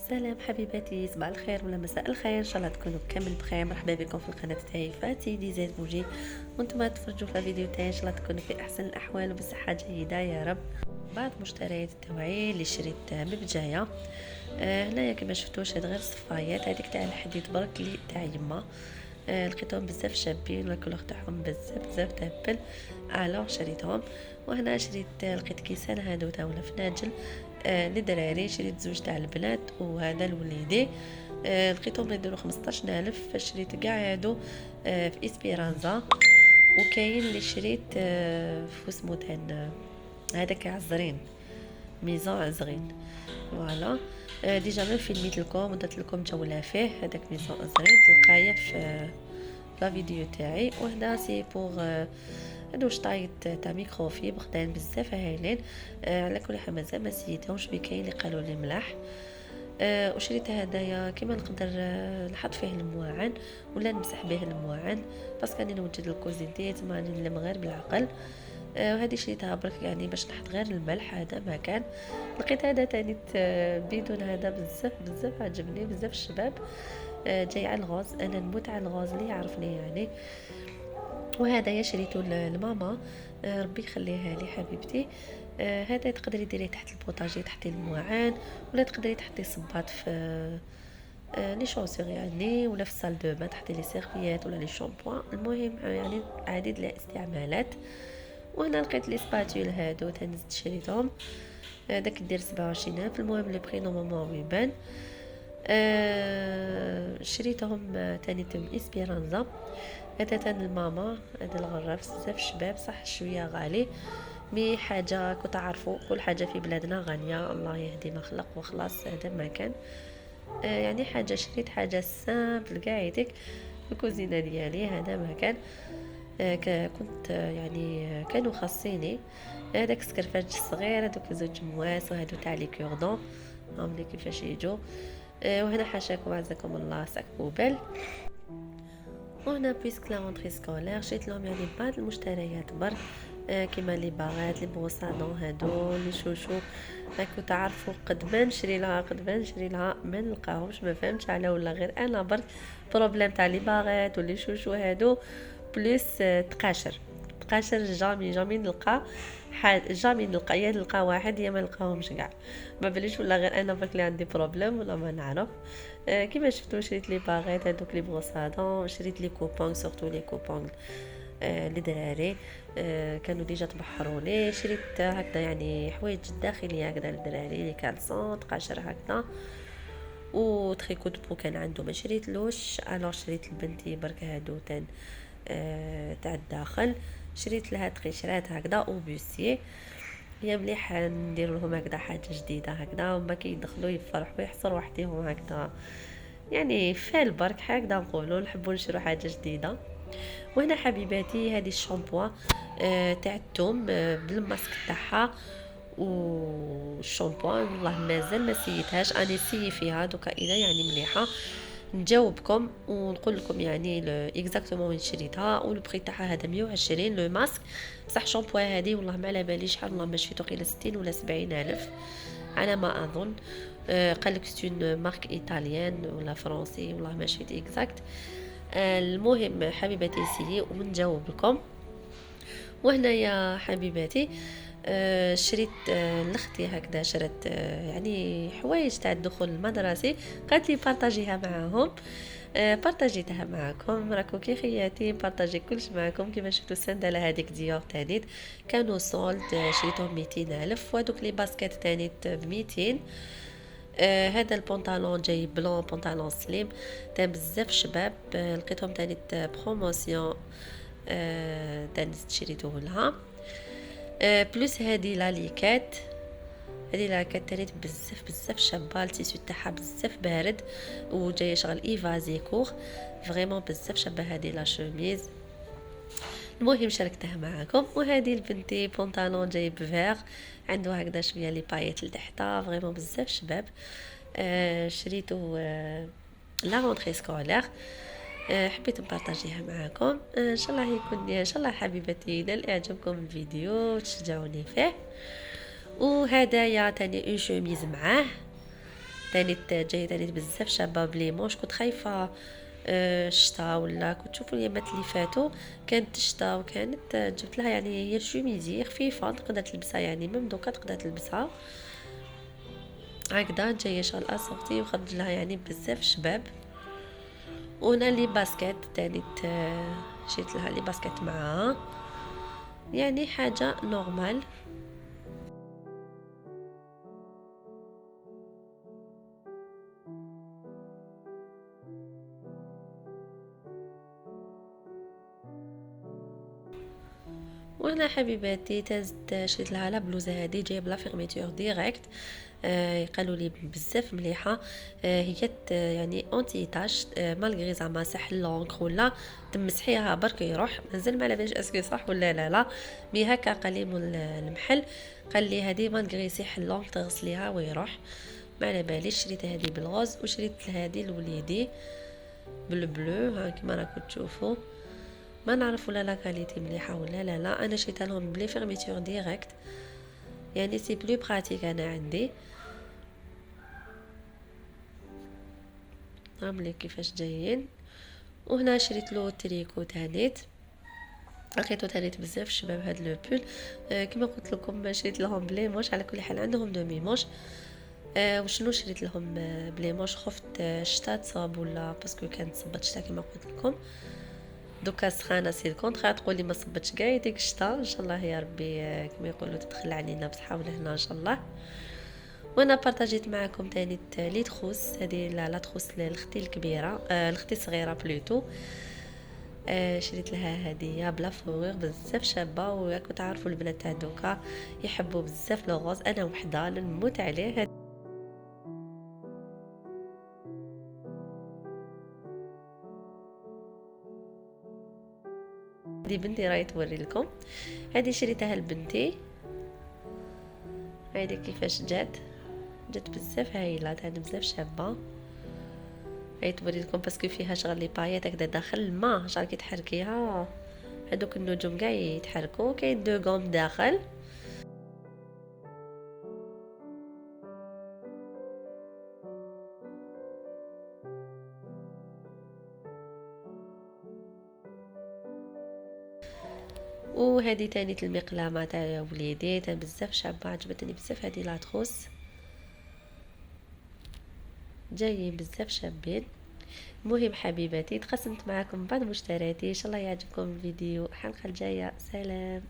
سلام حبيباتي، صباح الخير ولا مساء الخير، ان شاء الله تكونوا كامل بخير. مرحبا بكم في القناه تاعي فاتي ديزاين بوجي، وانتم تفرجوا في الفيديو تاعي. ان شاء الله تكونوا في احسن الاحوال وبصحه جيده يا رب. بعض مشتريات تاعي اللي شريت من البدايه. هنايا كما شفتوا شريت غير صفايات، هذيك تاع الحديد برك اللي تاع يما. لقيتهم بزاف شابين، الكولور تاعهم بزاف تهبل. الوغ شريتهم. وهنا شريت لقيت كيسان هادو تاع ولا فناجل للدراري. شريت زوج تاع البنات وهذا لوليدي. لقيتهم يديروا 15,000. شريت كاع هادو في اسبيرانزا. وكاين اللي شريت في اسمو تاع هذاك عزرين، ميزون عزرين. فوالا. ديجا ميم فيلميت لكم ودرت لكم جوله فيه. هذاك ميزون عزرين تلقايه في لا فيديو تاعي. وهنا سي بوغ هادو شطايط تاع ميكروفيبر خداين بزاف هايلين. على كل حال مازال ما سيتهمش، بكاين اللي قالوا لي ملاح. وشريت هدايا كيما نقدر نحط فيه المواعن ولا نمسح به المواعن، باسكو راني نوجد الكوزين ديت ما راني نلم غير بالعقل. وهذه شريتها برك يعني باش نحط غير الملح، هذا ما كان. لقيت هذا تاني بيدون، هذا بزاف عجبني بزاف الشباب. جاي على الغوز، انا نموت على الغوز اللي يعرفني يعني. وهذا شريته لماما، ربي يخليها لي حبيبتي. هذا تقدري ديريه تحت البوطاجي، تحتي المواعن، ولا تقدري تحطي صباط في لي شونسور يعني، ولا في الصال دو بان تحطي لي سيرفيات ولا لي شامبوان. المهم يعني عديد الاستعمالات. وهنا لقيت لي سباتول هادو تنزت شريتهم. داك دير 27,000. المهم لي بري نورمالمون يبان. شريتهم تاني تم اسبيرانزا. هذا تان الماما، هذا الغراف بزاف شباب، صح شويه غالي، مي حاجه كنت عارفوا كل حاجه في بلادنا غاليه، الله يهدي ما خلق وخلاص. هذا ما كان يعني حاجه، شريت حاجه سامبل كاع هذيك الكوزينه ديالي. هذا ما كان. كنت يعني كانوا خاصيني هذاك سكرفاج الصغير، هذوك زوج مواس، وهذو تاع لي كوردون هم لي كيفاش يجوا. وهنا حاشاكم عزكم الله ساك بوبل. وهنا بيسك لا رونتري سكولير شريت لهم يعني بعض المشتريات برك. كيما لي باغيت لي بروسادون هادو لي شوشو. راكو تعرفوا قد ما نشري لها ما نلقاهمش، ما فهمتش على ولا غير انا برك بروبليم تاع لي باغيت ولي شوشو هادو. بليس تقاشر جامي نلقى جامي نلقى، يا نلقى واحد يا ما نلقاهمش كاع. ما بليش ولا غير انا برك اللي عندي بروبليم ولا ما نعرف. كيما شفتوا شريت لي باغيت هذوك لي بروسادون، شريت لي كوبون سورتو لي كوبون للدراري. كانوا ديجا تبحروني. شريت هكذا يعني حوايج داخليه هكذا للدراري، لي كالسون تقاشر هكذا. وتريكو دو كان عنده ما شريتلوش، الوغ شريت لبنتي برك هادو تاع الداخل. شريت لها تقيشرات هكذا او بوسي. هي مليحه ندير لهم هكذا حاجه جديده هكذا، وما كيدخلوا يفرحوا يحصروا وحدهم هكذا يعني فال برك هكذا نقولوا نحبوا نشرو حاجه جديده. وهنا حبيباتي هذه الشامبو تاع الثوم بالماسك تاعها والشامبو. والله مازال ما سيتهاش، انا سي فيها دوكا اذا يعني مليحه نجاوبكم ونقول لكم يعني اكزاكتومون وين شريتها. والبري تاعها هذا 120 لو ماسك. بصح شامبو هذه والله ما على بالي شحال، والله ما شفيتو قيل 60 ولا 70 الف على ما اظن. قال لك ستون مارك ايطاليان ولا فرنسي، والله ما شفيت اكزاكت. المهم حبيباتي سيي ونجاوب لكم. وهنا يا حبيباتي شريت لاختي هكذا، شرت يعني حوايج تاع الدخول المدرسي، قالت لي بارطاجيها معاهم. بارطاجيتها معكم، راكو كي خياتي بارطاجي كلش معكم. كيما شفتوا السندله هذيك ديور تانيت كانوا سولد، شريتهم 200 الف. وهذوك لي باسكيت تانيت ب 200. هذا البنطلون جاي بلون، بنطلون سليم تاع بزاف شباب. لقيتهم تانيت بروموسيون. تانيت شريتوه لها. بلوس هذه لاليكات، هذه لاكات تانيت بزاف شابه، التيسو تاعها بزاف بارد وجايه شغل ايفازي كور فريمون بزاف شابه هذه لا شوميز. المهم شاركتها معكم. وهذه البنتي بونطالون جاي بفيغ، عنده هكذا شويه لي بايت لتحت، فريمون بزاف شباب. شريته لا رونتري سكولير. حبيت نبارطاجيها معكم. ان شاء الله يكون ان شاء الله حبيبتي ينال اعجابكم الفيديو وتشجعوني فيه. وهدايا تاني اون شوميز معاه. تاني جايه تاني بزاف شابه بليموش. كنت خايفه الشتا، ولا كنت تشوفوا اليامات اللي فاتوا كانت الشتا وكانت جبت لها يعني هي الشوميزي خفيفه تقدر تلبسها، يعني ميم دوكا تقدر تلبسها هكذا جايه شال اسورتي وخرج لها يعني بزاف شباب. وهنا لي باسكيت تاني شريت لها لي باسكيت معاها، يعني حاجه نورمال. وهنا حبيباتي تازت شريت لها لا بلوزه هذه جايه بلا فيرميتور ديريكت. قالوا لي بزاف مليحه. هي يعني اونتي تاش، مالغري زعما ساح لونغ ولا تمسحيها برك يروح. مازال ما على باليش اسكو صح ولا لا، مي هكا قال لي مول المحل، قال لي هذه مالغري ساح لونغ تغسليها ويروح. ما على باليش. شريت هذه بالغوز وشريت هذه لوليدي بالبلو، ها كيما راكم تشوفوا. ما نعرف ولا لا كاليتي مليحه ولا لا. انا شريتها لهم بلي فيرميتور ديريكت، يعني سي بلو براتيك انا عندي. هاملي كيفاش جايين. وهنا شريت له تريكو تانيت، لقيتو تانيت بزاف شباب هاد لو بول. كما قلت لكم شريت لهم بلي موش. على كل حال عندهم دومي موش. وشنو شريت لهم بلي موش؟ خفت الشتا تصاب ولا باسكو كانت صبت شتا كما قلت لكم. دوكا سخانه سي الكونترا، تقولي ما صبتش كاع ديك الشتا. ان شاء الله يا ربي كما يقولوا تدخل علينا بصحه ولهنا ان شاء الله. وانا بارطاجيت معكم تاني لي تخوس هذه، لا تخوس لاختي الكبيره، لاختي الصغيره بلوتو. شريت لها هديه بلا فوغ بزاف شابه. وراكم تعرفوا البنات تاع دوكا يحبوا بزاف لو غوز، انا وحده نموت عليه. هذه بنتي راهي توري لكم. هذه شريتها لبنتي، هذه كيفاش جات بزاف هايله، تاع بزاف شابه. هاي توري لكم باسكو فيها شغل لي بايات هكذا داخل الماء، شغل كي تحركيها هذوك النجوم كاع يتحركوا. كاين دو غوم داخل. وهذه تاني المقلامه تاع وليدي، تاع بزاف شابه، عجبتني بزاف هذه لاطخوس، جايين بزاف شابين. المهم حبيباتي تقسمت معكم بعض مشترياتي، ان شاء الله يعجبكم الفيديو. الحلقه الجايه، سلام.